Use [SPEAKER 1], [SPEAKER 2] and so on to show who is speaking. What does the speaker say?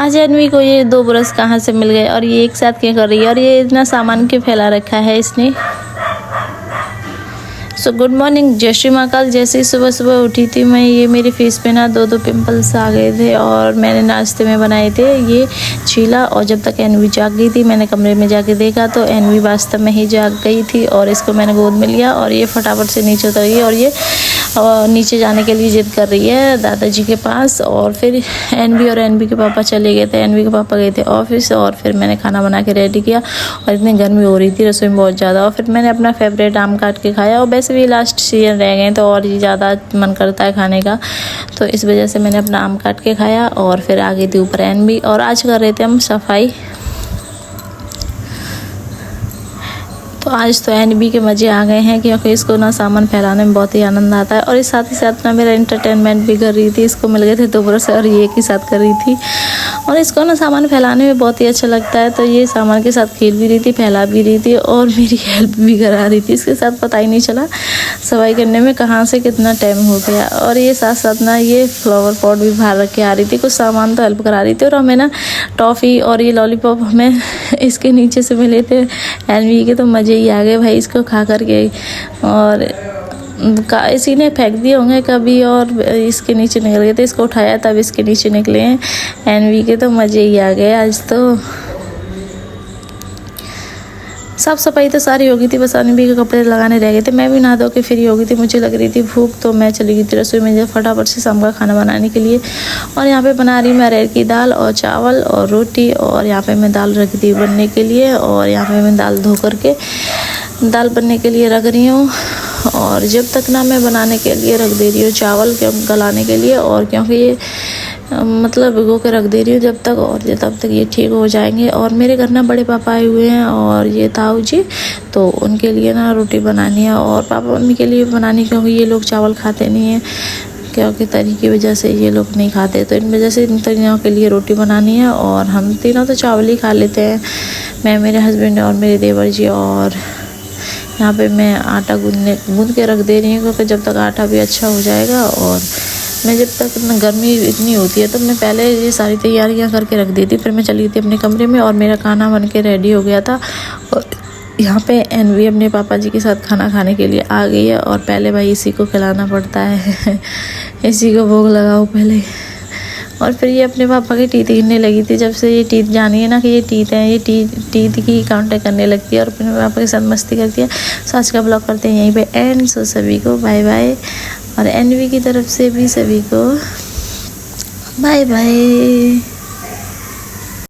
[SPEAKER 1] आज एनवी को ये 2 ब्रश कहाँ से मिल गए और ये एक साथ क्या कर रही है और ये इतना सामान क्यों फैला रखा है इसने। सो गुड मॉर्निंग, जय श्री महाकाल। जैसे ही सुबह सुबह उठी थी मैं, ये मेरे फेस पे ना 2 पिंपल्स आ गए थे और मैंने नाश्ते में बनाए थे ये चीला। और जब तक एनवी जाग गई थी मैंने कमरे में जाके देखा तो एनवी वास्तव में ही जाग गई थी और इसको मैंने गोद में लिया और ये फटाफट से नीचे उतर गई और ये नीचे जाने के लिए जिद कर रही है दादाजी के पास। और फिर एनवी और एनवी के पापा चले गए थे, एनवी के पापा गए थे ऑफिस और फिर मैंने खाना बना के रेडी किया और इतनी गर्मी हो रही थी रसोई में बहुत ज़्यादा। और फिर मैंने अपना फेवरेट आम काट के खाया और वैसे भी लास्ट सीजन रह गए तो और ही ज़्यादा मन करता है खाने का, तो इस वजह से मैंने अपना आम काट के खाया। और फिर आ गई थी ऊपर एनवी और आज कर रहे थे हम सफाई। तो आज तो एनवी के मज़े आ गए हैं क्योंकि इसको ना सामान फैलाने में बहुत ही आनंद आता है और इस साथ ही साथ ना मेरा एंटरटेनमेंट भी कर रही थी। इसको मिल गए थे 2 ब्रश और ये एक ही साथ कर रही थी और इसको ना सामान फैलाने में बहुत ही अच्छा लगता है, तो ये सामान के साथ खेल भी रही थी, फैला भी रही थी और मेरी हेल्प भी करा रही थी। इसके साथ पता ही नहीं चला सफाई करने में कहाँ से कितना टाइम हो गया। और ये साथ साथ ना ये फ्लावर पॉट भी बाहर रख के आ रही थी, कुछ सामान तो हेल्प करा रही थी। और हमें ना टॉफ़ी और ये लॉलीपॉप हमें इसके नीचे से मिले थे एनवी के, तो मज़े ही आ गए भाई इसको खा कर के। और इसी ने फेंक दिए होंगे कभी और इसके नीचे निकल गए थे, इसको उठाया तब इसके नीचे निकले हैं एनवी के, तो मज़े ही आ गए आज। तो साफ़ सफाई तो सारी हो गई थी, बस एनवी के कपड़े लगाने रह गए थे। मैं भी नहा धो के फ्री हो गई थी, मुझे लग रही थी भूख, तो मैं चली गई थी रसोई में फटाफट से शाम का खाना बनाने के लिए। और यहाँ पे बना रही मैं अरहर की दाल और चावल और रोटी। और यहाँ पे मैं दाल रख दी बनने के लिए और यहाँ पे मैं दाल धो करके दाल बनने के लिए रख रही हूँ। और जब तक ना मैं बनाने के लिए रख दे रही हूँ चावल गलाने के लिए, और क्योंकि ये मतलब भिगो के रख दे रही हूँ जब तक, और तब तक ये ठीक हो जाएंगे। और मेरे घर ना बड़े पापा आए हुए हैं और ये ताऊ जी, तो उनके लिए ना रोटी बनानी है और पापा मम्मी के लिए बनानी, क्योंकि ये लोग चावल खाते नहीं हैं, क्योंकि तरी की वजह से ये लोग नहीं खाते, तो इन वजह से इन तीनों के लिए रोटी बनानी है। और हम तीनों तो चावल ही खा लेते हैं, मैं, मेरे हस्बैंड और मेरे देवर जी। और यहाँ पे मैं आटा गूँध के रख दे रही हूँ, क्योंकि जब तक आटा भी अच्छा हो जाएगा। और मैं जब तक ना गर्मी इतनी होती है तो मैं पहले ये सारी तैयारियाँ करके रख दी थी, फिर मैं चली गई थी अपने कमरे में और मेरा खाना बन के रेडी हो गया था। और यहाँ पे एनवी अपने पापा जी के साथ खाना खाने के लिए आ गई है और पहले भाई इसी को खिलाना पड़ता है इसी को भोग लगाओ पहले। और फिर ये अपने पापा की टीथ गिनने लगी थी, जब से ये टीथ जानी है ना कि ये टीथ है, ये टीथ की काउंट करने लगती है और अपने पापा के साथ मस्ती करती है। सो आज का ब्लॉग करते हैं यहीं पे एंड। सो सभी को बाय बाय और एनवी की तरफ से भी सभी को बाय बाय।